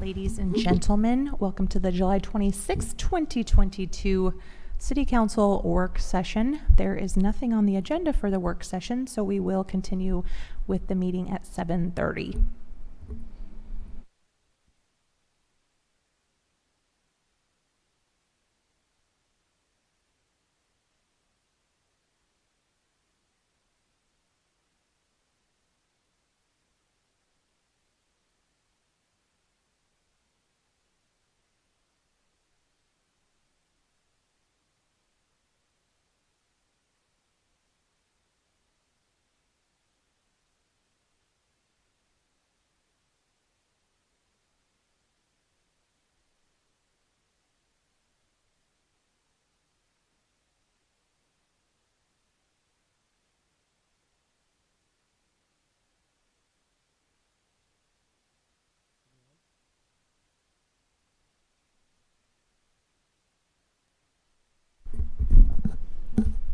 Ladies and gentlemen, welcome to the July 26, 2022 City Council work session. There is nothing on the agenda for the work session, so we will continue with the meeting at 7:30.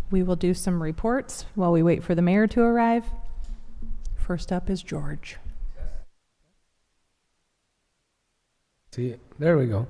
We will do some reports while we wait for the mayor to arrive. First up is George. See, there we go.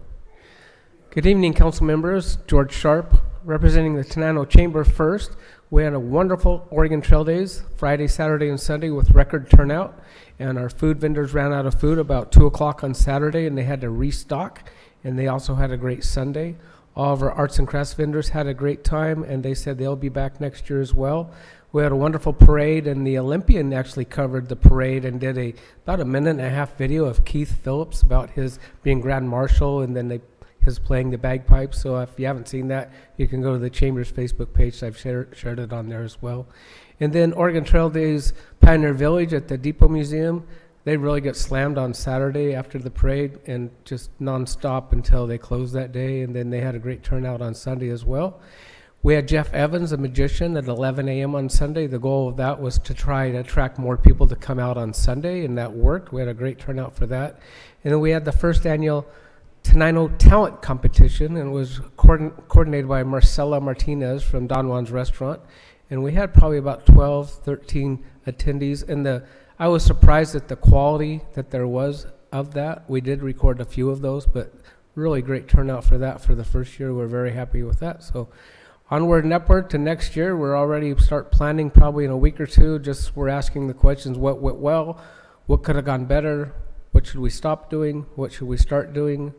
Good evening, council members. George Sharp, representing the Tenino Chamber first. We had a wonderful Oregon Trail Days, Friday, Saturday, and Sunday with record turnout. And our food vendors ran out of food about 2 o'clock on Saturday, and they had to restock. And they also had a great Sunday. All of our arts and crafts vendors had a great time, and they said they'll be back next year as well. We had a wonderful parade, and the Olympian actually covered the parade and did about a minute and a half video of Keith Phillips about his being Grand Marshal, and then his playing the bagpipes. So if you haven't seen that, you can go to the Chamber's Facebook page. I've shared it on there as well. And then Oregon Trail Days, Pioneer Village at the Depot Museum. They really got slammed on Saturday after the parade and just nonstop until they closed that day. And then they had a great turnout on Sunday as well. We had Jeff Evans, a magician, at 11 a.m. on Sunday. The goal of that was to try to attract more people to come out on Sunday, and that worked. We had a great turnout for that. And then we had the first annual Tenino Talent Competition, and it was coordinated by Marcela Martinez from Don Juan's Restaurant. And we had probably about 12, 13 attendees. And I was surprised at the quality that there was of that. We did record a few of those, but really great turnout for that for the first year. We're very happy with that. So onward and upward to next year. We're already start planning probably in a week or two. Just we're asking the questions, what went well, what could have gone better, what should we stop doing, what should we start doing,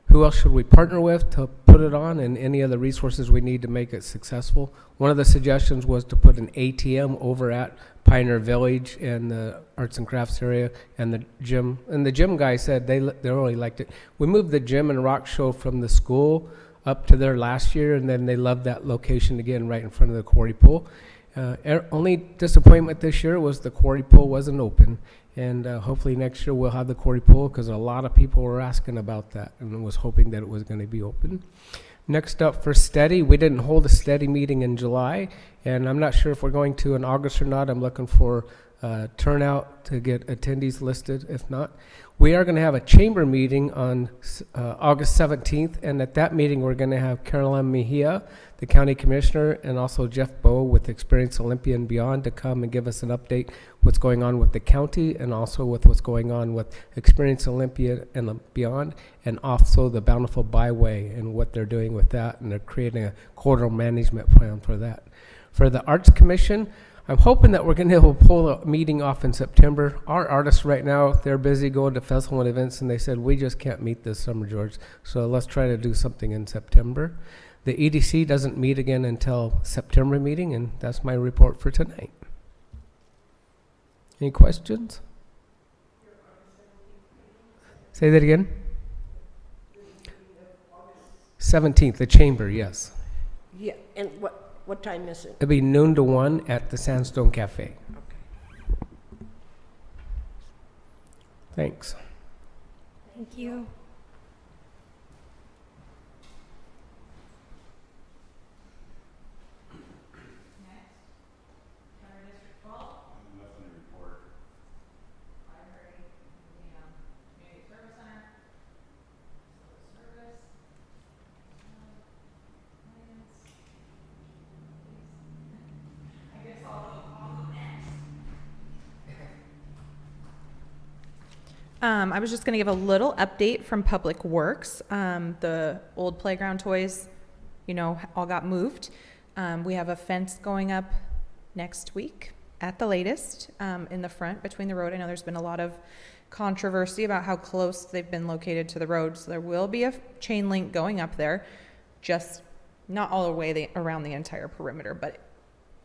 who else should we partner with to put it on, and any other resources we need to make it successful. One of the suggestions was to put an ATM over at Pioneer Village and the arts and crafts area and the gym. And the gym guy said they really liked it. We moved the gym and rock show from the school up to there last year, and then they loved that location again right in front of the quarry pool. Only disappointment this year was the quarry pool wasn't open. And hopefully next year we'll have the quarry pool, because a lot of people were asking about that and was hoping that it was going to be open. Next up for Steady, we didn't hold a Steady meeting in July, and I'm not sure if we're going to in August or not. I'm looking for turnout to get attendees listed. If not, we are going to have a chamber meeting on August 17th, and at that meeting we're going to have Caroline Mejia, the county commissioner, and also Jeff Bowe with Experience Olympia and Beyond to come and give us an update what's going on with the county and also with what's going on with Experience Olympia and Beyond, and also the Bountiful Byway and what they're doing with that, and they're creating a corridor management plan for that. For the Arts Commission, I'm hoping that we're going to be able to pull a meeting off in September. Our artists right now, they're busy going to festival and events, and they said, we just can't meet this summer, George. So let's try to do something in September. The EDC doesn't meet again until September meeting, and that's my report for tonight. Any questions? Say that again. 17th, the chamber, yes. Yeah, and what time is it? It'll be noon to 1 at the Sandstone Cafe. Okay. Thanks. Thank you. I was just going to give a little update from Public Works. The old playground toys, all got moved. We have a fence going up next week at the latest, in the front between the road. I know there's been a lot of controversy about how close they've been located to the road, so there will be a chain link going up there, just not all the way around the entire perimeter, but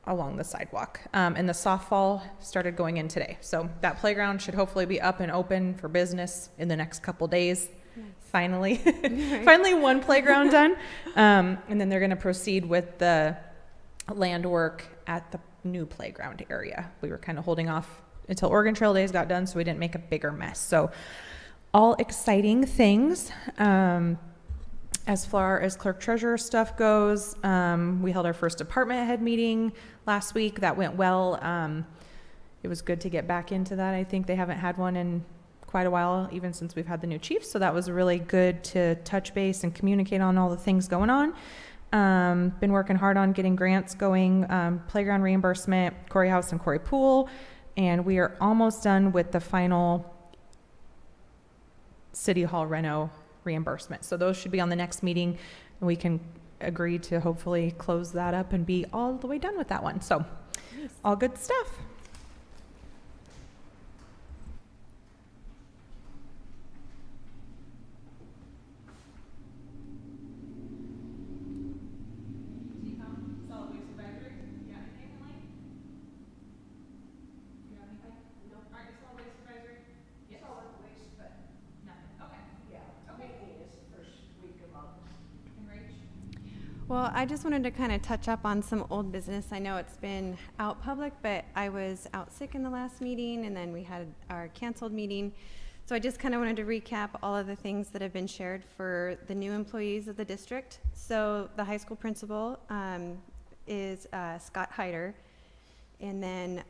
along the sidewalk. And the softball started going in today. So that playground should hopefully be up and open for business in the next couple days. Nice. Finally, Right. finally one playground done. And then they're going to proceed with the land work at the new playground area. We were kind of holding off until Oregon Trail Days got done so we didn't make a bigger mess. So all exciting things. As far as clerk treasurer stuff goes, we held our first department head meeting last week. That went well. It was good to get back into that. I think they haven't had one in quite a while, even since we've had the new chief. So that was really good to touch base and communicate on all the things going on. Been working hard on getting grants going, playground reimbursement, Corey House and Corey Pool. And we are almost done with the final City Hall reno reimbursement. So those should be on the next meeting, and we can agree to hopefully close that up and be all the way done with that one. So all good stuff. Solid waste, but yeah, maybe it's the first week of August. Well, I just wanted to kind of touch up on some old business. I know it's been out public, but I was out sick in the last meeting, and then we had our canceled meeting. So I just kind of wanted to recap all of the things that have been shared for the new employees of the district. So the high school principal is Scott Hyder. And then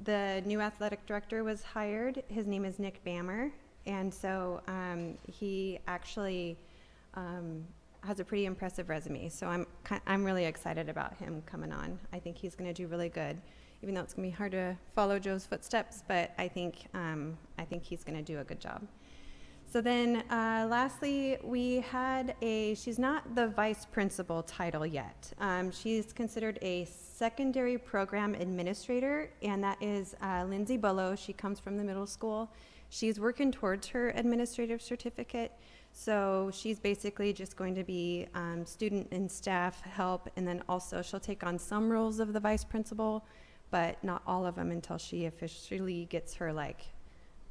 the new athletic director was hired. His name is Nick Bammer. And so he actually has a pretty impressive resume. So I'm really excited about him coming on. I think he's going to do really good, even though it's going to be hard to follow Joe's footsteps. But I think he's going to do a good job. So then, lastly, we had she's not the vice principal title yet. She's considered a secondary program administrator, and that is Lindsay Bullow. She comes from the middle school. She's working towards her administrative certificate. So she's basically just going to be student and staff help, and then also she'll take on some roles of the vice principal, but not all of them until she officially gets her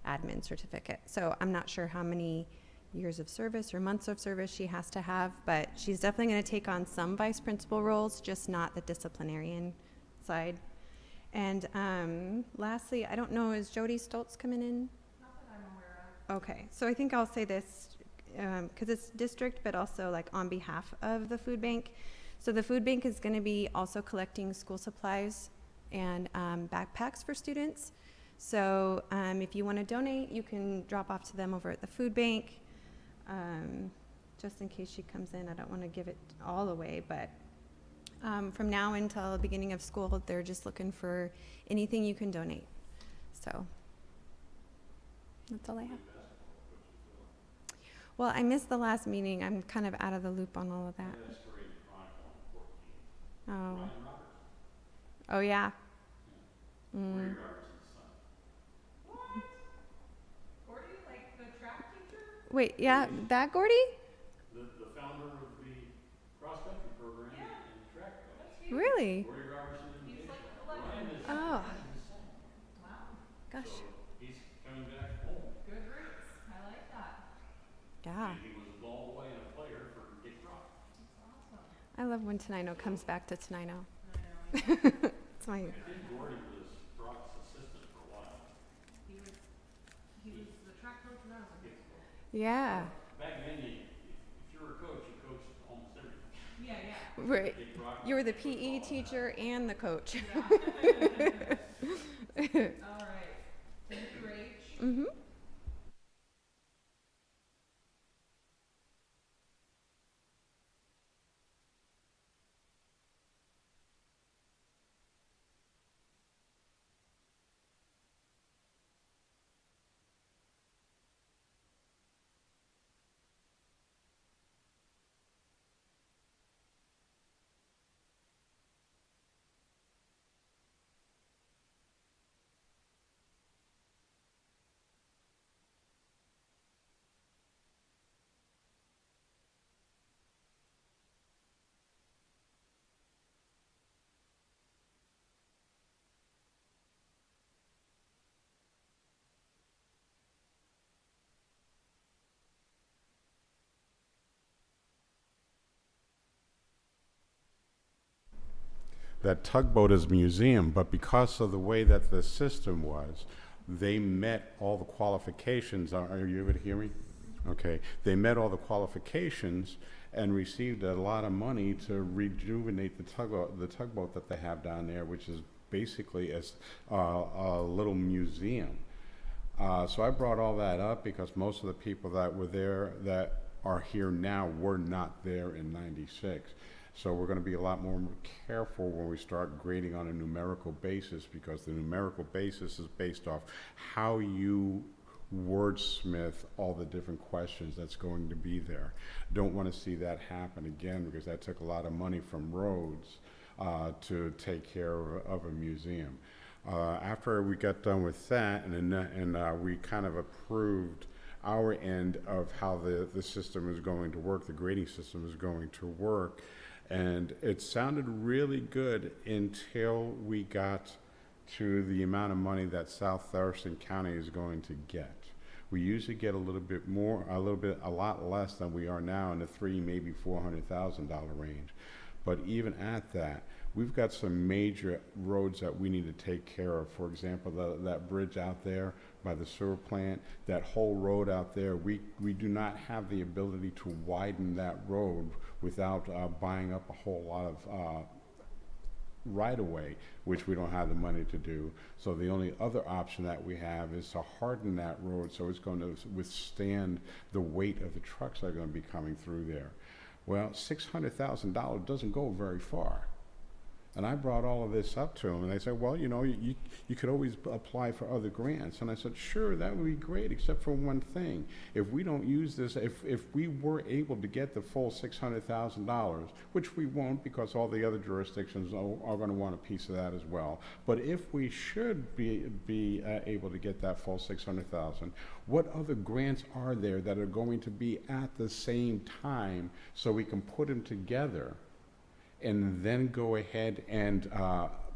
admin certificate. So I'm not sure how many years of service or months of service she has to have, but she's definitely going to take on some vice principal roles, just not the disciplinarian side. And lastly, I don't know, is Jody Stoltz coming in? Not that I'm aware of. Okay, so I think I'll say this because it's district, but also on behalf of the food bank. So the food bank is going to be also collecting school supplies and backpacks for students. So if you want to donate, you can drop off to them over at the food bank. Just in case she comes in, I don't want to give it all away, but from now until the beginning of school, they're just looking for anything you can donate. So that's all I have. Well, I missed the last meeting. I'm kind of out of the loop on all of that. Oh. Oh, yeah. Mm. Gordy, the track teacher? Wait, yeah, that Gordy? The founder of the cross-country program Yeah. and the track coach. Really? Gordy Robertson He's Invitational. like Ryan is Oh, insane. Wow, gosh. So he's coming back home. good roots. I like that. Yeah. And he was a ball boy and a player for Dick Rock. That's awesome. I love when Tenino comes back to Tenino. I know. It's my, I think Gordy was Rock's assistant for a while. He was the track coach when I was in high school. yeah. Back then, if you were a coach, you coached almost everything. Yeah, yeah. Right. Dick Rock. You were the PE teacher and the coach. All right. Thank you, Rach. Mm-hmm. that tugboat is a museum, but because of the way that the system was, they met all the qualifications. Are you able to hear me? Okay. They met all the qualifications and received a lot of money to rejuvenate the tugboat that they have down there, which is basically a little museum. So I brought all that up because most of the people that were there that are here now were not there in '96. So we're going to be a lot more careful when we start grading on a numerical basis, because the numerical basis is based off how you wordsmith all the different questions that's going to be there. Don't want to see that happen again, because that took a lot of money from roads to take care of a museum. After we got done with that, and we kind of approved our end of how the system is going to work, the grading system is going to work, and it sounded really good until we got to the amount of money that South Thurston County is going to get. We usually get a little bit more, a lot less than we are now, in the maybe $400,000 range. But even at that, we've got some major roads that we need to take care of. For example, that bridge out there by the sewer plant, that whole road out there, we do not have the ability to widen that road without buying up a whole lot of right-of-way, which we don't have the money to do. So the only other option that we have is to harden that road so it's going to withstand the weight of the trucks that are going to be coming through there. Well, $600,000 doesn't go very far. And I brought all of this up to them, and they said, well, you know, you could always apply for other grants. And I said, sure, that would be great, except for one thing. If we don't use this, if we were able to get the full $600,000, which we won't, because all the other jurisdictions are going to want a piece of that as well. But if we should be able to get that full $600,000, what other grants are there that are going to be at the same time so we can put them together and then go ahead and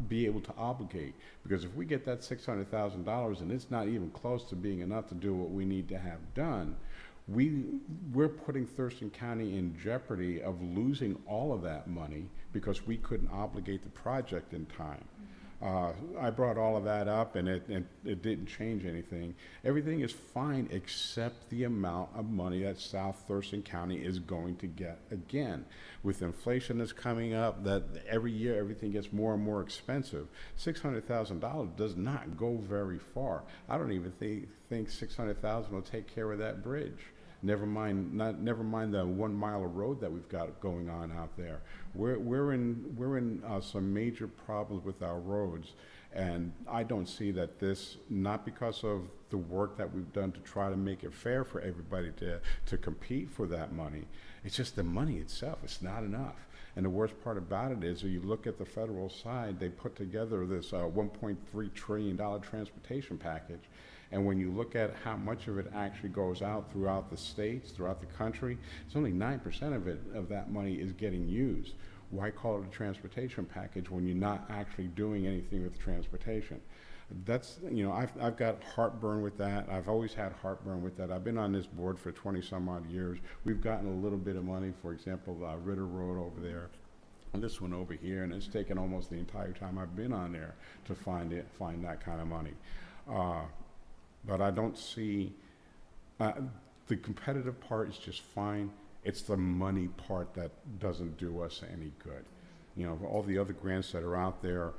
be able to obligate? Because if we get that $600,000 and it's not even close to being enough to do what we need to have done, we're putting Thurston County in jeopardy of losing all of that money because we couldn't obligate the project in time. I brought all of that up, and it didn't change anything. Everything is fine except the amount of money that South Thurston County is going to get. Again, with inflation that's coming up, that every year everything gets more and more expensive. $600,000 does not go very far. I don't even think $600,000 will take care of that bridge. Never mind the 1 mile of road that we've got going on out there. We're in some major problems with our roads, and I don't see that this, not because of the work that we've done to try to make it fair for everybody to compete for that money. It's just the money itself. It's not enough. And the worst part about it is, when you look at the federal side, they put together this $1.3 trillion transportation package. And when you look at how much of it actually goes out throughout the states, throughout the country, it's only 9% of that money is getting used. Why call it a transportation package when you're not actually doing anything with transportation? That's, you know, I've got heartburn with that. I've always had heartburn with that. I've been on this board for 20 some odd years. We've gotten a little bit of money, for example, Ritter Road over there, and this one over here, and it's taken almost the entire time I've been on there to find that kind of money. But I don't see, the competitive part is just fine. It's the money part that doesn't do us any good. You know, all the other grants that are out there,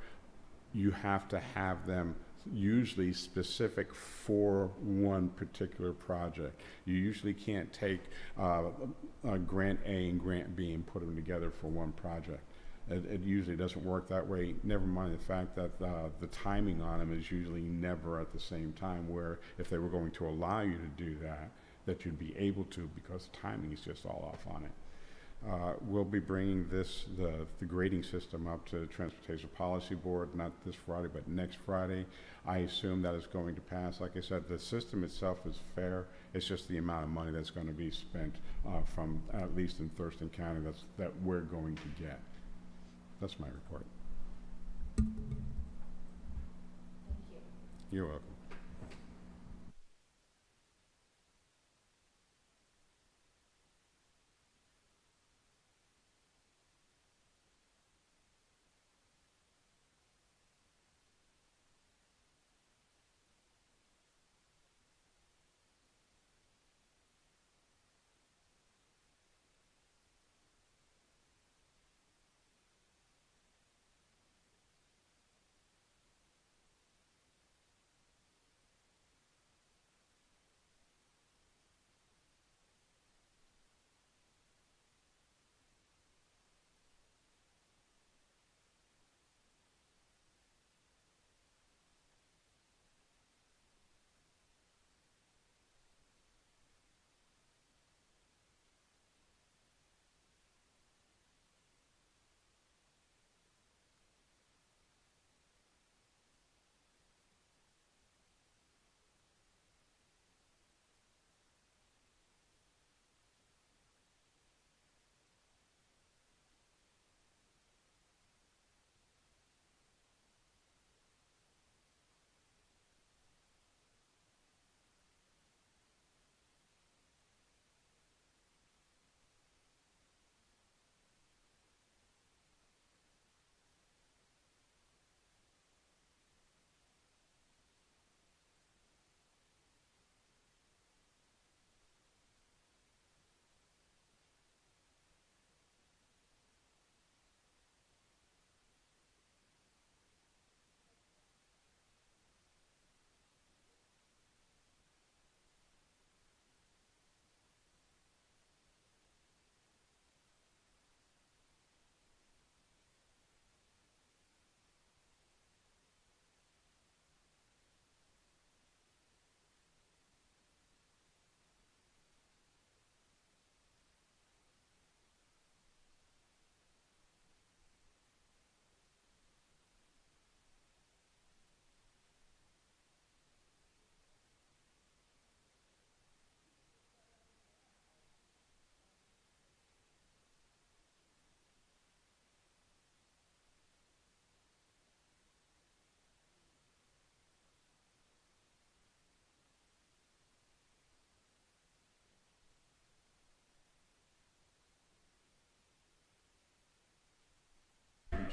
you have to have them usually specific for one particular project. You usually can't take grant A and grant B and put them together for one project. It usually doesn't work that way. Never mind the fact that the timing on them is usually never at the same time, where if they were going to allow you to do that, that you'd be able to, because the timing is just all off on it. We'll be bringing the grading system up to the Transportation Policy Board, not this Friday, but next Friday. I assume that is going to pass. Like I said, the system itself is fair. It's just the amount of money that's going to be spent from, at least in Thurston County, that we're going to get. That's my report. Thank you. You're welcome.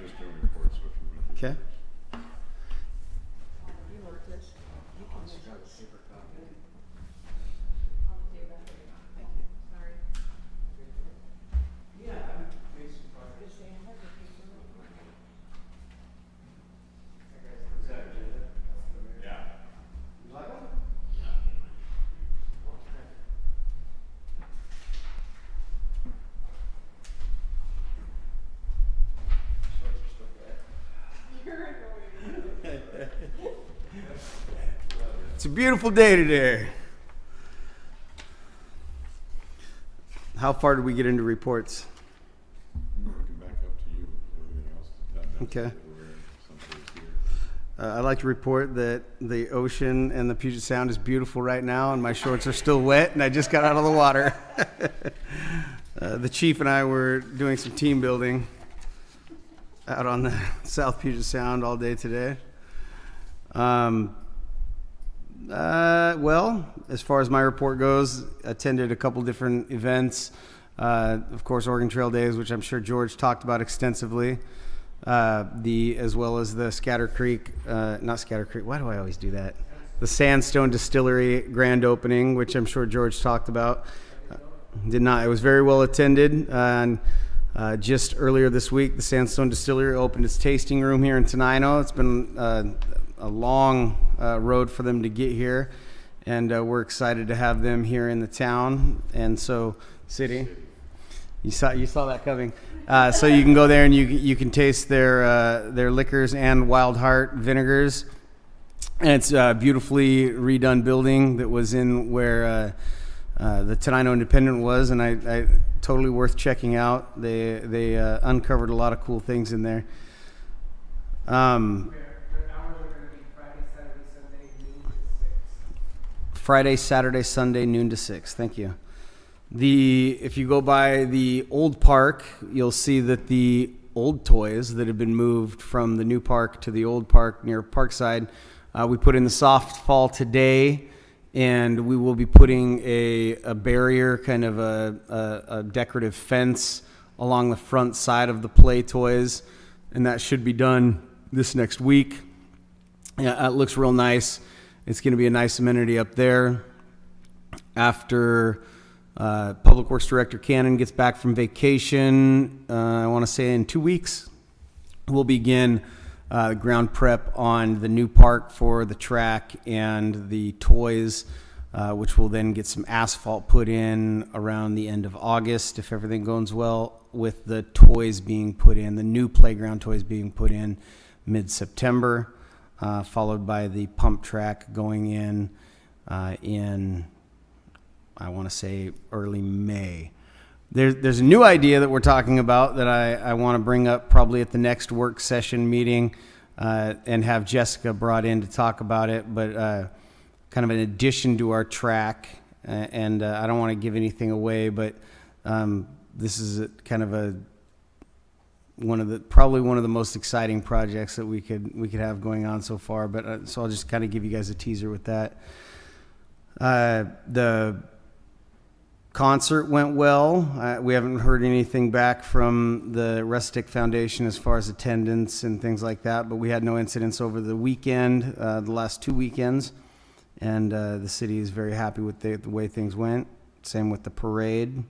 just doing reports, so if you want to. Okay. It's a beautiful day today. How far did we get into reports? We can back up to you. Everything else is done. That's Okay. where somebody's here. I'd like to report that the ocean and the Puget Sound is beautiful right now, and my shorts are still wet, and I just got out of the water. The chief and I were doing some team building out on the South Puget Sound all day today. Well, as far as my report goes, attended a couple different events. Of course, Oregon Trail Days, which I'm sure George talked about extensively. As well as the Scatter Creek, not Scatter Creek. Why do I always do that? The Sandstone Distillery grand opening, which I'm sure George talked about. Did not. It was very well attended. And just earlier this week, the Sandstone Distillery opened its tasting room here in Tenino. It's been a long road for them to get here, and we're excited to have them here in the town. And so, city, you saw that coming. So you can go there and you can taste their liquors and Wild Heart vinegars. And it's a beautifully redone building that was in where the Tenino Independent was, and I totally worth checking out. They uncovered a lot of cool things in there. Their hours are going to be Friday, Saturday, Sunday, noon to 6. Friday, Saturday, Sunday, noon to 6. Thank you. If you go by the old park, you'll see that the old toys that have been moved from the new park to the old park near Parkside, we put in the softball today, and we will be putting a barrier, kind of a decorative fence along the front side of the play toys, and that should be done this next week. Yeah, it looks real nice. It's going to be a nice amenity up there. After Public Works Director Cannon gets back from vacation, I want to say in 2 weeks, we'll begin ground prep on the new park for the track and the toys, which will then get some asphalt put in around the end of August, if everything goes well, with the toys being put in, the new playground toys being put in mid-September, followed by the pump track going in I want to say early May. There's a new idea that we're talking about that I want to bring up probably at the next work session meeting and have Jessica brought in to talk about it, but kind of an addition to our track. And I don't want to give anything away, but this is kind of probably one of the most exciting projects that we could have going on so far. But so I'll just kind of give you guys a teaser with that. The concert went well. We haven't heard anything back from the Rustic Foundation as far as attendance and things like that, but we had no incidents over the weekend, the last 2 weekends, and the city is very happy with the way things went. Same with the parade.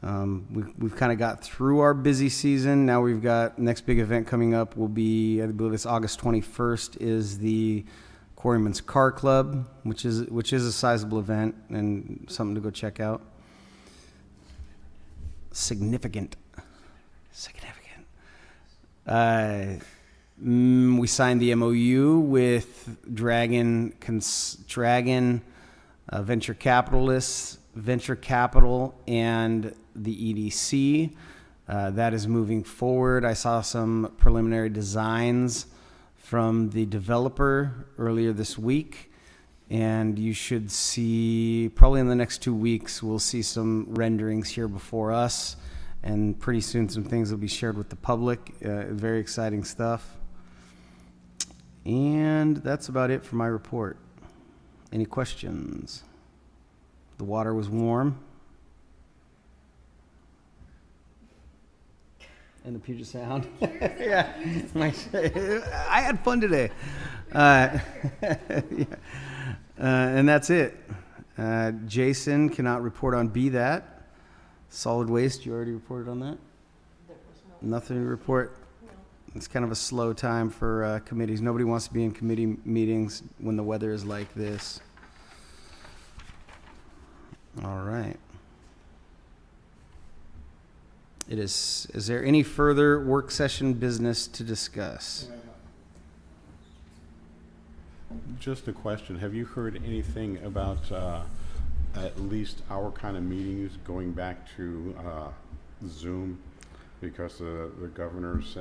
We've kind of got through our busy season. Now we've got next big event coming up will be, I believe it's August 21st, is the Quarryman's Car Club, which is a sizable event and something to go check out. Significant. We signed the MOU with Dragon Venture Capitalists, Venture Capital, and the EDC. That is moving forward. I saw some preliminary designs from the developer earlier this week, and you should see, probably in the next 2 weeks, we'll see some renderings here before us, and pretty soon some things will be shared with the public. Very exciting stuff. And that's about it for my report. Any questions? The water was warm. in the Puget Sound. Yeah, I had fun today. Uh, yeah. And that's it. Jason cannot report on that. Solid waste, you already reported on that? Nothing to report? It's kind of a slow time for committees. Nobody wants to be in committee meetings when the weather is like this. All right. Is there any further work session business to discuss? Just a question, have you heard anything about at least our kind of meetings going back to Zoom? Because the governor's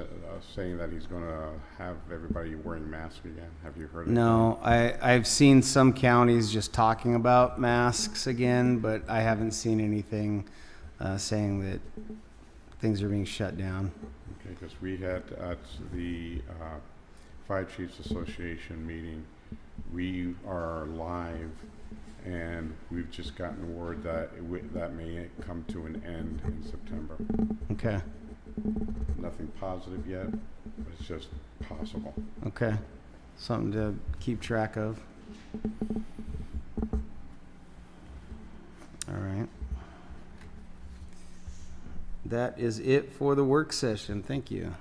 saying that he's going to have everybody wearing masks again. Have you heard of No, I've seen some counties just talking about masks again, but I haven't seen anything saying that things are being shut down. Okay, because we had at the Fire Chiefs Association meeting, we are live, and we've just gotten word that that may come to an end in September. Okay, Nothing positive yet, but it's just possible. okay. Something to keep track of. All right. That is it for the work session. Thank you.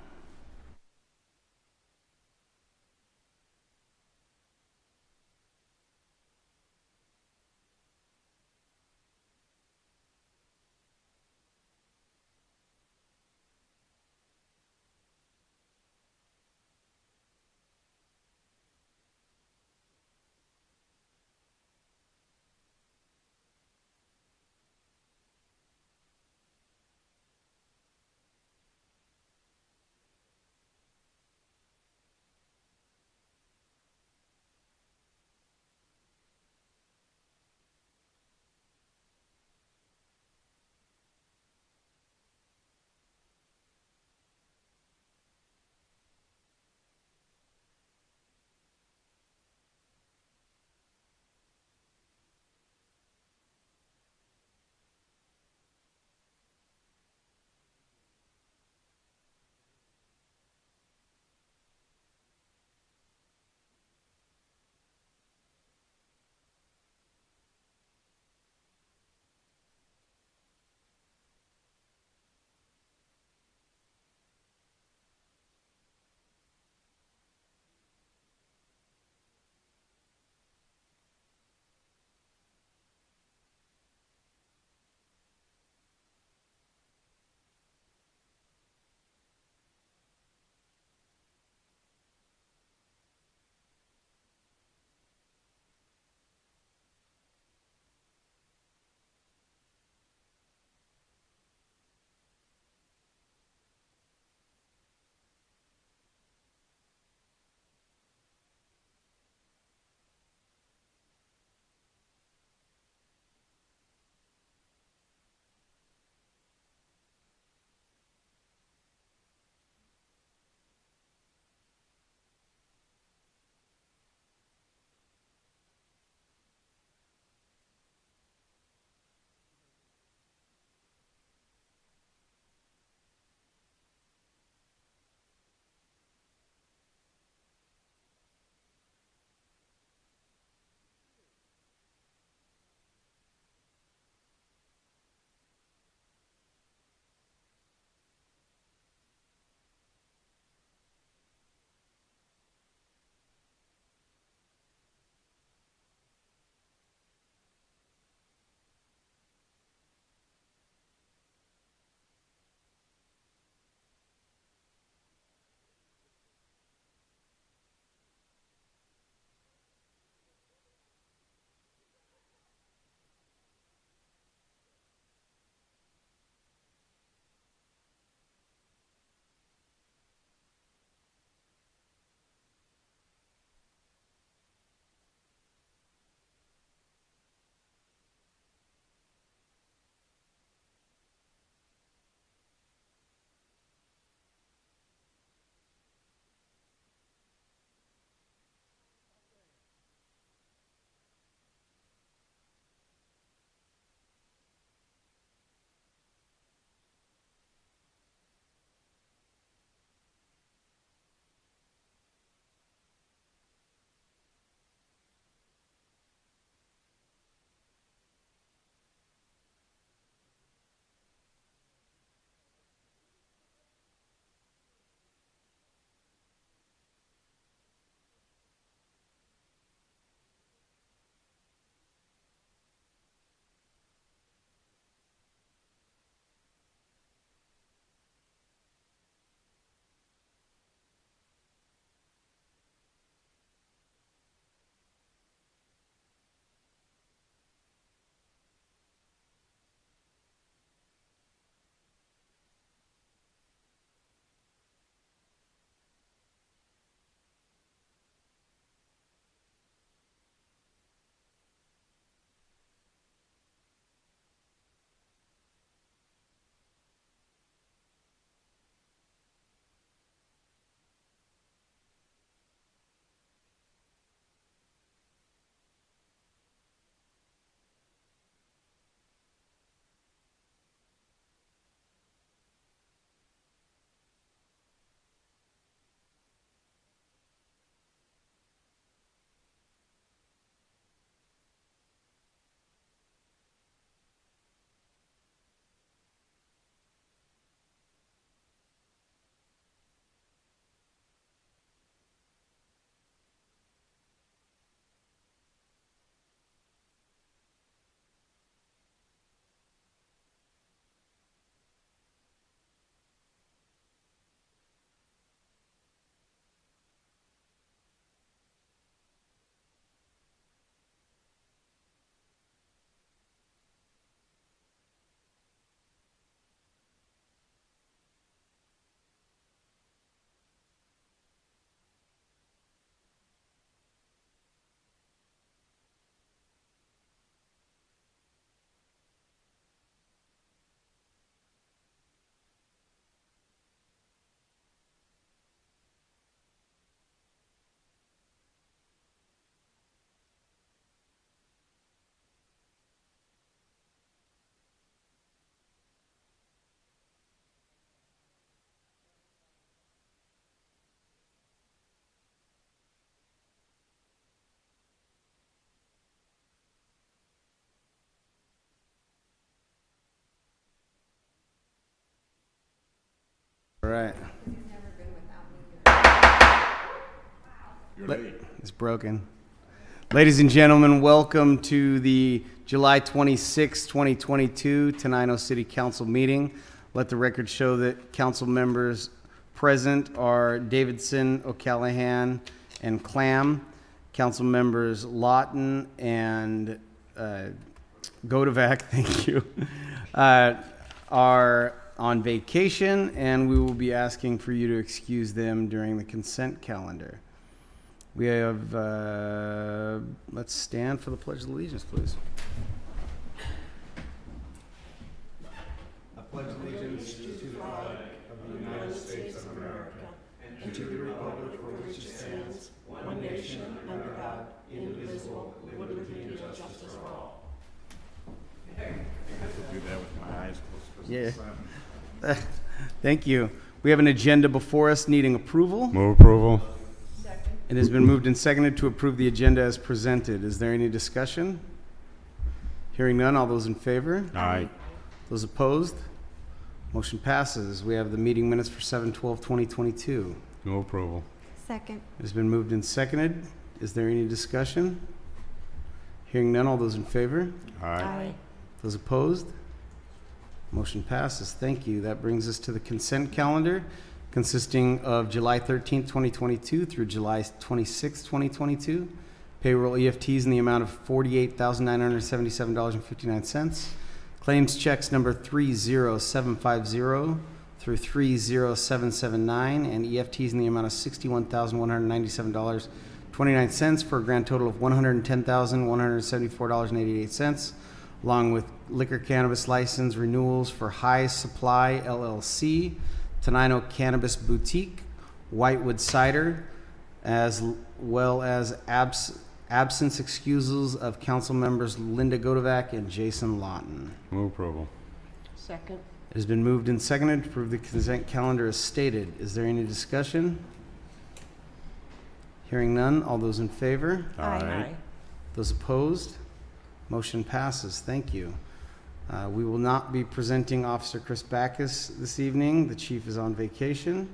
All right. It's broken. Ladies and gentlemen, welcome to the July 26, 2022 Tenino City Council meeting. Let the record show that council members present are Davidson, O'Callahan, and Clam. Council members Lawton and Godovac, thank you, are on vacation, and we will be asking for you to excuse them during the consent calendar. We have, let's stand for the Pledge of Allegiance, please. I pledge allegiance to the flag of the United States of America and to the republic for which it stands, one nation, under God, indivisible, with liberty and justice for all. Do that with my eyes closed. Yeah. Thank you. We have an agenda before us needing approval. Move approval. It has been moved and seconded to approve the agenda as presented. Is there any discussion? Hearing none, all those in favor? Aye. Those opposed? Motion passes. We have the meeting minutes for 7/12/2022. Move approval. Second. It has been moved and seconded. Is there any discussion? Hearing none, all those in favor? Aye. Those opposed? Motion passes. Thank you. That brings us to the consent calendar, consisting of July 13th, 2022 through July 26th, 2022. Payroll EFTs in the amount of $48,977.59. Claims checks number 30750 through 30779, and EFTs in the amount of $61,197.29 for a grand total of $110,174.88, along with liquor cannabis license renewals for High Supply LLC, Tenino Cannabis Boutique, Whitewood Cider, as well as absence excusals of council members Linda Godovac and Jason Lawton. Move approval. Second. It has been moved and seconded to approve the consent calendar as stated. Is there any discussion? Hearing none, all those in favor? Aye. Those opposed? Motion passes. Thank you. We will not be presenting Officer Chris Backus this evening. The chief is on vacation.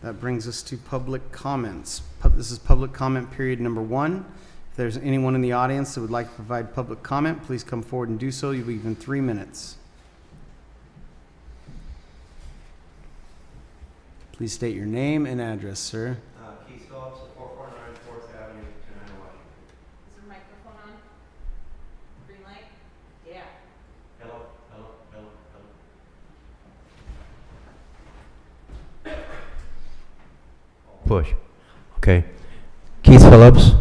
That brings us to public comments. This is public comment period number 1. If there's anyone in the audience that would like to provide public comment, please come forward and do so. You'll be given 3 minutes. Please state your name and address, sir. Keith Phillips at 449 4th Avenue, Tenino, Washington. Is there a microphone on? Green light? Yeah. Hello, hello, hello, hello. Push. Okay. Keith Phillips,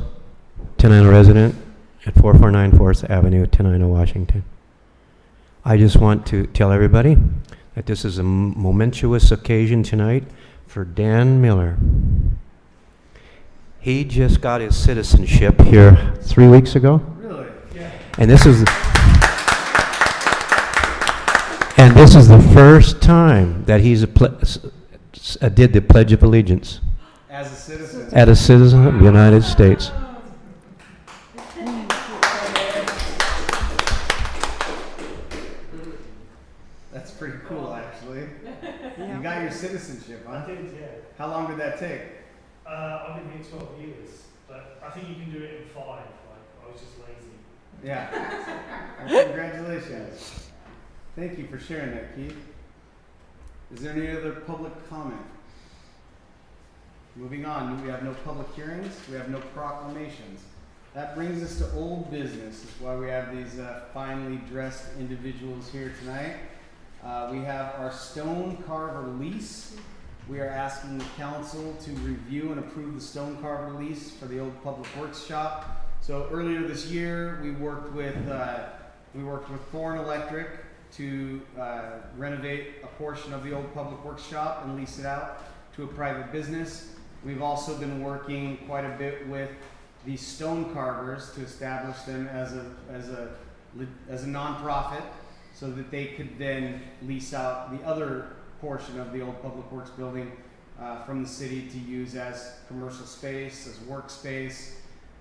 Tenino resident at 449 4th Avenue, Tenino, Washington. I just want to tell everybody that this is a momentous occasion tonight for Dan Miller. He just got his citizenship here 3 weeks ago. Really? Yeah. And this is the first time that he's did the Pledge of Allegiance As a citizen. as a citizen of the United States. That's pretty cool, actually. You got your citizenship, huh? I did, yeah. How long did that take? I've been here 12 years, but I think you can do it in 5. Like, I was just lazy. Yeah. Well, congratulations. Thank you for sharing that, Keith. Is there any other public comment? Moving on, we have no public hearings, we have no proclamations. That brings us to old business. That's why we have these finely dressed individuals here tonight. We have our stone carver lease. We are asking the council to review and approve the stone carver lease for the old public works shop. So earlier this year, we worked with Thorn Electric to renovate a portion of the old public works shop and lease it out to a private business. We've also been working quite a bit with the stone carvers to establish them as a nonprofit, so that they could then lease out the other portion of the old public works building from the city to use as commercial space, as workspace.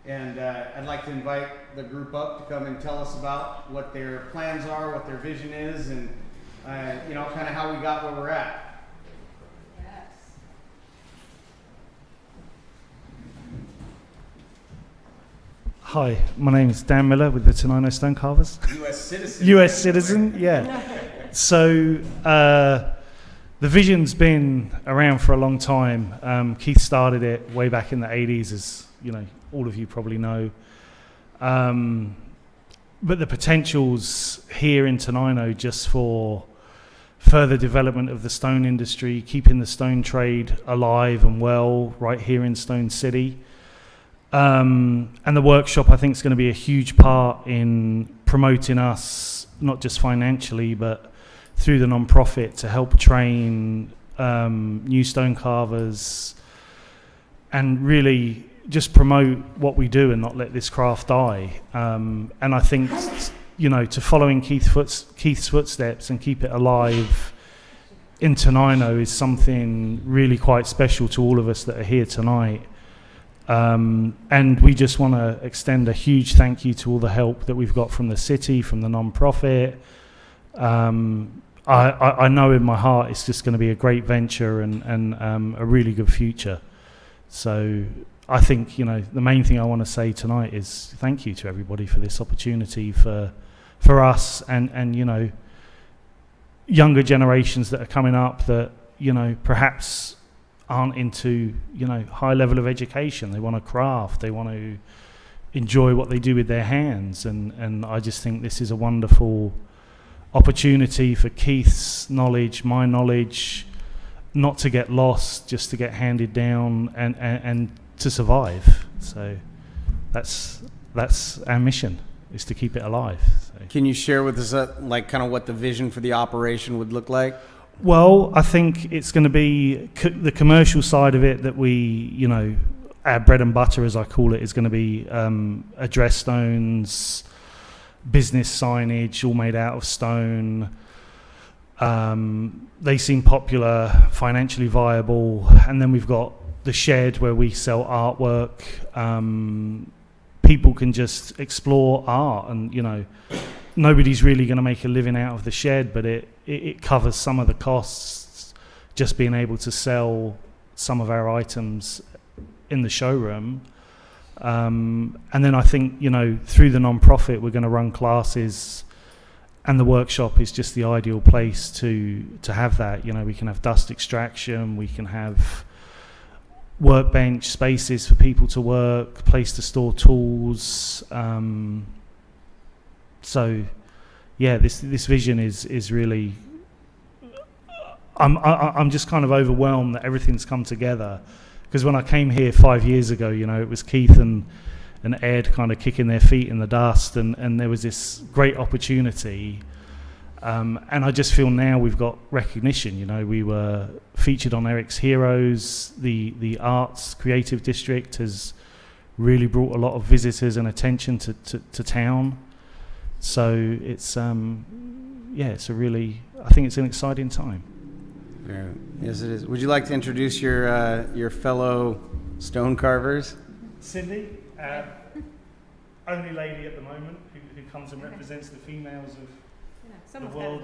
And I'd like to invite the group up to come and tell us about what their plans are, what their vision is, and kind of how we got where we're at. Hi, my name is Dan Miller with the Tenino Stone Carvers. U.S. citizen. U.S. citizen, yeah. So the vision's been around for a long time. Keith started it way back in the 80s, as you know, all of you probably know. But the potential's here in Tenino just for further development of the stone industry, keeping the stone trade alive and well right here in Stone City. And the workshop, I think, is going to be a huge part in promoting us, not just financially, but through the non-profit to help train new stone carvers and really just promote what we do and not let this craft die. And I think, you know, to follow in Keith's footsteps and keep it alive in Tenino is something really quite special to all of us that are here tonight. And we just want to extend a huge thank you to all the help that we've got from the city, from the non-profit. I know in my heart it's just going to be a great venture and a really good future. So I think, you know, the main thing I want to say tonight is thank you to everybody for this opportunity for us and you know, younger generations that are coming up that, you know, perhaps aren't into, you know, high level of education. They want to craft, they want to enjoy what they do with their hands, and I just think this is a wonderful opportunity for Keith's knowledge, my knowledge, not to get lost, just to get handed down and to survive. So that's our mission, is to keep it alive. So. Can you share with us, like, kind of what the vision for the operation would look like? Well, I think it's going to be the commercial side of it that we, you know, our bread and butter, as I call it, is going to be address stones, business signage, all made out of stone. They seem popular, financially viable, and then we've got the shed where we sell artwork. People can just explore art, and you know, nobody's really going to make a living out of the shed, but it covers some of the costs, just being able to sell some of our items in the showroom. And then I think, you know, through the non-profit, we're going to run classes, and the workshop is just the ideal place to have that. You know, we can have dust extraction, we can have workbench spaces for people to work, place to store tools. So, yeah, this vision is really. I'm just kind of overwhelmed that everything's come together, because when I came here 5 years ago, you know, it was Keith and Ed kind of kicking their feet in the dust, and there was this great opportunity. And I just feel now we've got recognition. You know, we were featured on Eric's Heroes. The Arts Creative District has really brought a lot of visitors and attention to town. So it's it's a really, I think it's an exciting time. Yeah. Yes, it is. Would you like to introduce your fellow stone carvers? Cindy, only lady at the moment who comes and represents the females of the world.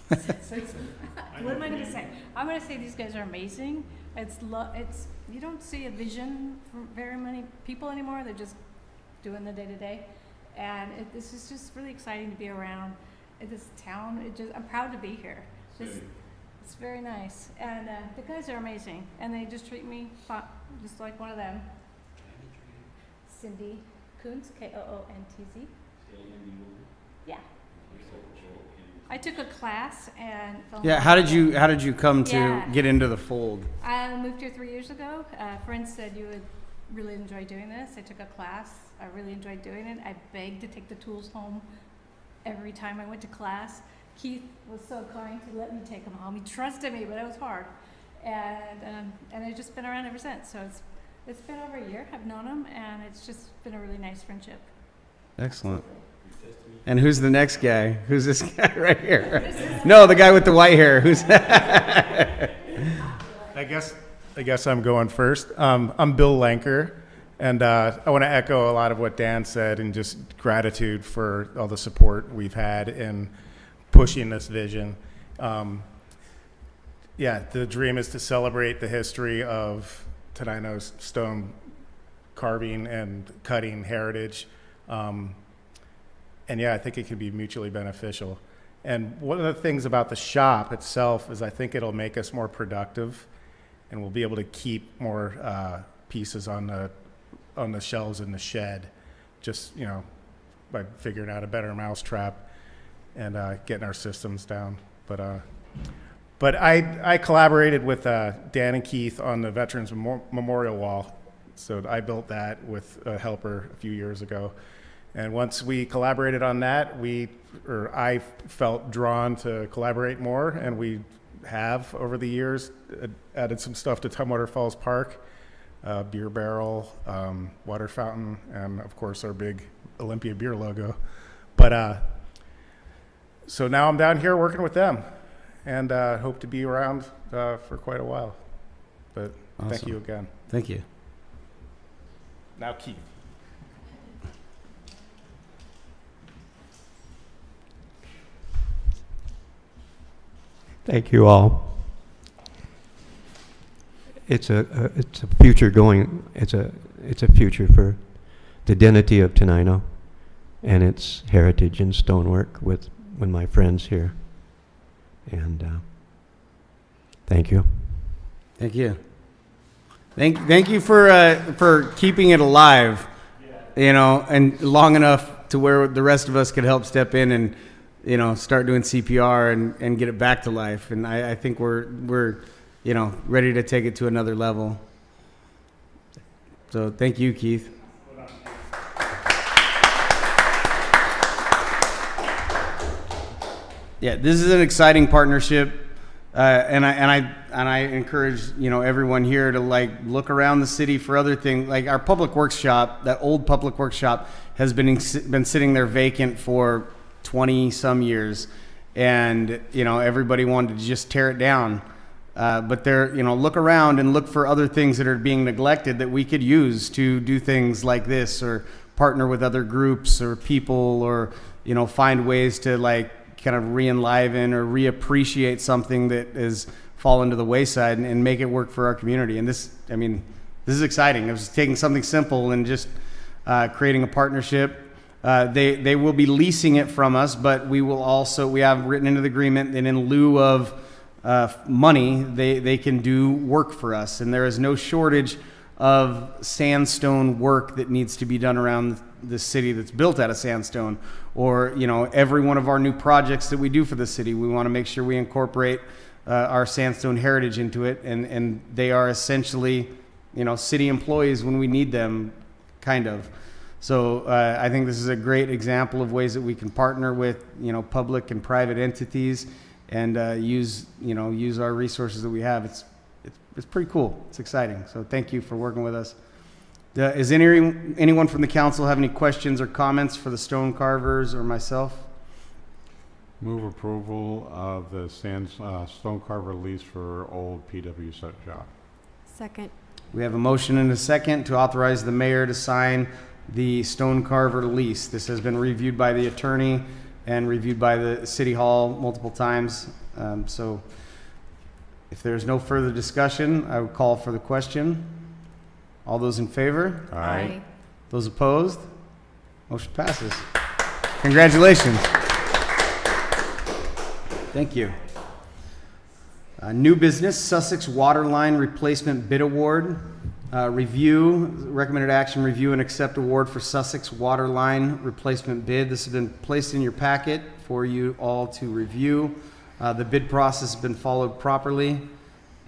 What am I going to say? I'm going to say these guys are amazing. It's you don't see a vision from very many people anymore. They're just doing the day-to-day, and this is just really exciting to be around this town. I'm proud to be here. It's very nice, and the guys are amazing, and they just treat me just like one of them. Cindy Kuntz, Koontz. Yeah. I took a class and. Yeah. How did you come to get into the fold? I moved here 3 years ago. Friends said you would really enjoy doing this. I took a class. I really enjoyed doing it. I begged to take the tools home every time I went to class. Keith was so kind to let me take them home. He trusted me, but it was hard. And I've just been around ever since. So it's been over a year. I've known him, and it's just been a really nice friendship. Excellent. And who's the next guy? Who's this guy right here? No, the guy with the white hair. Who's I guess I'm going first. I'm Bill Lanker, and I want to echo a lot of what Dan said, and just gratitude for all the support we've had in pushing this vision. The dream is to celebrate the history of Tenino's stone carving and cutting heritage. And yeah, I think it can be mutually beneficial. And one of the things about the shop itself is I think it'll make us more productive, and we'll be able to keep more pieces on the shelves in the shed, just, you know, by figuring out a better mousetrap and getting our systems down. But I collaborated with Dan and Keith on the Veterans Memorial Wall. So I built that with a helper a few years ago. And once we collaborated on that, I felt drawn to collaborate more, and we have over the years added some stuff to Tumwater Falls Park, beer barrel, water fountain, and of course our big Olympia beer logo. But so now I'm down here working with them, and hope to be around for quite a while. But thank Awesome. you again. Thank you. Now Keith. Thank you all. It's a future going. It's a future for the identity of Tenino and its heritage and stonework with my friends here. And thank you. Thank you. Thank you for keeping it alive, you know, and long enough to where the rest of us could help step in and, you know, start doing CPR and get it back to life. And I think we're, you know, ready to take it to another level. So thank you, Keith. Yeah, this is an exciting partnership, and I encourage, you know, everyone here to like look around the city for other things. Like our public works shop, that old public works shop, has been sitting there vacant for 20 some years, and you know everybody wanted to just tear it down. But there, you know, look around and look for other things that are being neglected that we could use to do things like this, or partner with other groups or people, or, you know, find ways to like kind of re-enliven or reappreciate something that has fallen to the wayside and make it work for our community. And this, I mean, this is exciting. It was taking something simple and just creating a partnership. They will be leasing it from us, but we have written into the agreement that in lieu of money, they can do work for us. And there is no shortage of sandstone work that needs to be done around the city that's built out of sandstone. Or, you know, every one of our new projects that we do for the city, we want to make sure we incorporate our sandstone heritage into it. And they are essentially, you know, city employees when we need them, kind of. So I think this is a great example of ways that we can partner with, you know, public and private entities and use our resources that we have. It's pretty cool. It's exciting. So thank you for working with us. Is anyone from the council have any questions or comments for the stone carvers or myself? Move approval of the stone carver lease for old PW shop. Second. We have a motion and a second to authorize the mayor to sign the stone carver lease. This has been reviewed by the attorney and reviewed by the city hall multiple times. So if there's no further discussion, I would call for the question. All those in favor? Aye. Those opposed? Motion passes. Congratulations. Thank you. New business, Sussex Water Line Replacement Bid Award. Recommended action, review and accept award for Sussex Water Line Replacement Bid. This has been placed in your packet for you all to review. The bid process has been followed properly,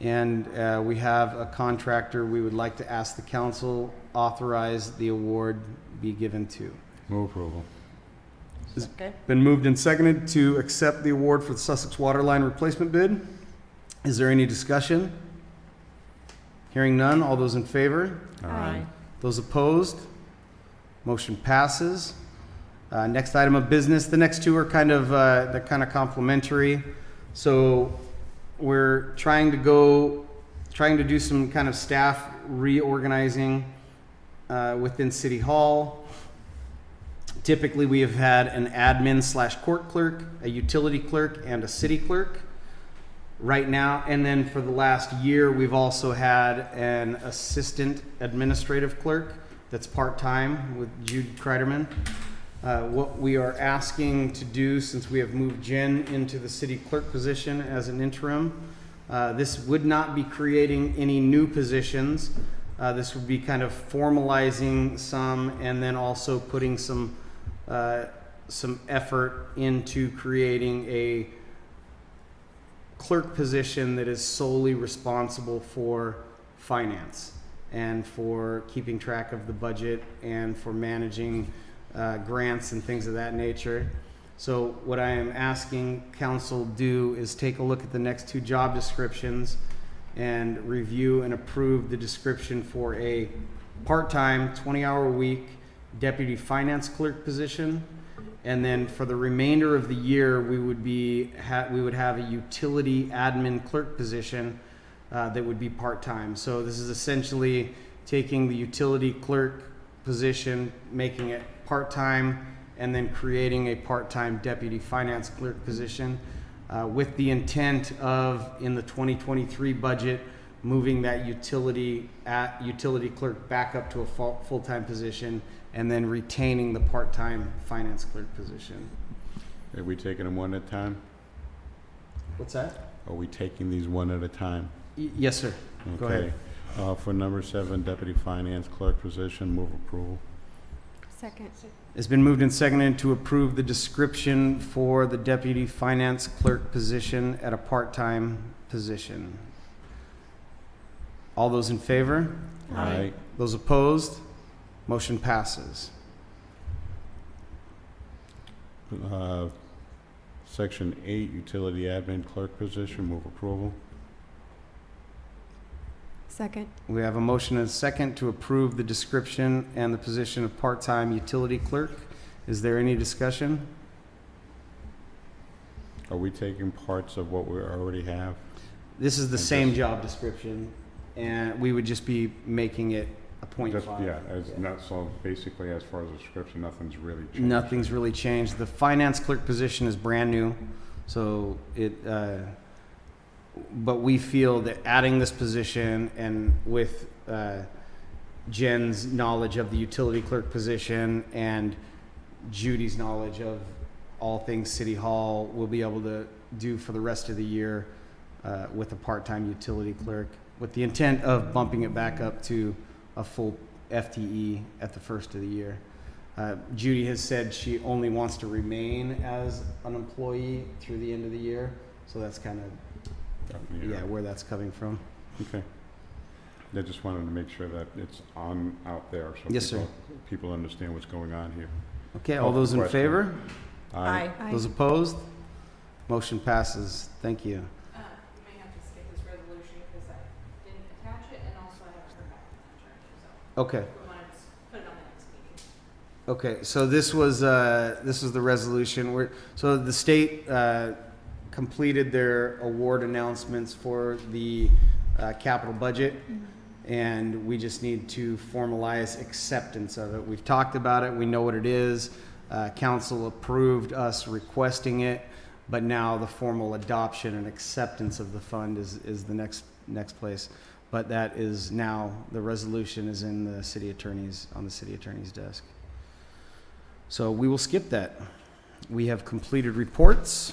and we have a contractor we would like to ask the council authorize the award be given to. Move approval. It's been moved and seconded to accept the award for the Sussex Water Line Replacement Bid. Is there any discussion? Hearing none, all those in favor? Aye. Those opposed? Motion passes. Next item of business. The next two are kind of complementary. So we're trying to do some kind of staff reorganizing within City Hall. Typically, we have had an admin/court clerk, a utility clerk, and a city clerk. Right now, and then for the last year, we've also had an assistant administrative clerk that's part-time with Jude Kreiderman. What we are asking to do, since we have moved Jen into the city clerk position as an interim, this would not be creating any new positions. This would be kind of formalizing some and then also putting some effort into creating a clerk position that is solely responsible for finance and for keeping track of the budget and for managing grants and things of that nature. So what I am asking council do is take a look at the next two job descriptions and review and approve the description for a part-time 20-hour-a-week deputy finance clerk position. And then for the remainder of the year, we would have a utility admin clerk position that would be part-time. So this is essentially taking the utility clerk position, making it part-time, and then creating a part-time deputy finance clerk position with the intent of, in the 2023 budget, moving that utility clerk back up to a full-time position and then retaining the part-time finance clerk position. Are we taking them one at a time? What's that? Are we taking these one at a time? Yes, sir. Go ahead. Okay. For number 7, deputy finance clerk position, move approval. Second. It's been moved and seconded to approve the description for the deputy finance clerk position at a part-time position. All those in favor? Aye. Those opposed? Motion passes. Section 8, utility admin clerk position, move approval. Second. We have a motion and a second to approve the description and the position of part-time utility clerk. Is there any discussion? Are we taking parts of what we already have? This is the And same just- job description, and we would just be making it a .5. Yeah, not so basically as far as the description, nothing's really changed. Nothing's really changed. The finance clerk position is brand new, so but we feel that adding this position and with Jen's knowledge of the utility clerk position and Judy's knowledge of all things City Hall, we'll be able to do for the rest of the year with a part-time utility clerk, with the intent of bumping it back up to a full FTE at the first of the year. Judy has said she only wants to remain as an employee through the end of the year, so that's kind of where that's coming from. Okay. I just wanted to make sure that it's out there so Yes, sir. people understand what's going on here. Okay, all those in Question. favor? Aye. Those opposed? Motion passes. Thank you. You may have to skip this resolution because I didn't attach it, and also I haven't heard back from the attorney, so Okay. we want to just put it on the next meeting. Okay, so this was the resolution. So the state completed their award announcements for the capital budget, and we just need to formalize acceptance of it. We've talked about it. We know what it is. Council approved us requesting it, but now the formal adoption and acceptance of the fund is the next place. But that is now, the resolution is in the city attorney's, on the city attorney's desk. So we will skip that. We have completed reports.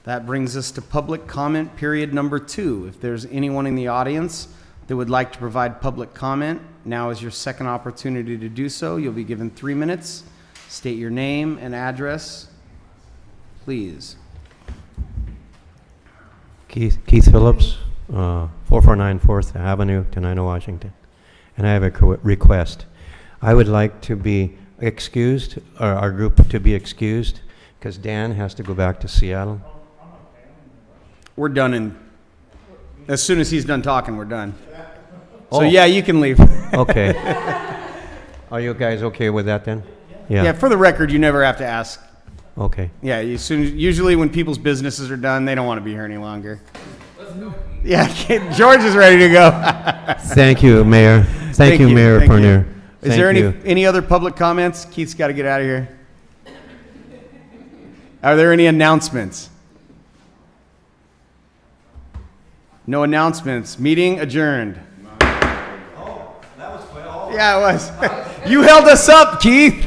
That brings us to public comment period number 2. If there's anyone in the audience that would like to provide public comment, now is your second opportunity to do so. You'll be given 3 minutes. State your name and address, please. Keith Phillips, 449 4th Avenue, Tenino, Washington. And I have a request. I would like to be excused, or our group to be excused, because Dan has to go back to Seattle. We're done as soon as he's done talking, we're done. Oh. So yeah, you can leave. Okay. Are you guys okay with that then? Yeah, for the record, you never have to ask. Okay. Yeah, usually when people's businesses are done, they don't want to be here any longer. Yeah, George is ready to go. Thank you, Mayor. Thank you, Mayor thank you. Pernier. Is there any other public comments? Keith's got to get out of here. Are there any announcements? No announcements. Meeting adjourned. Oh, that was quick. Yeah, it was. You held us up, Keith.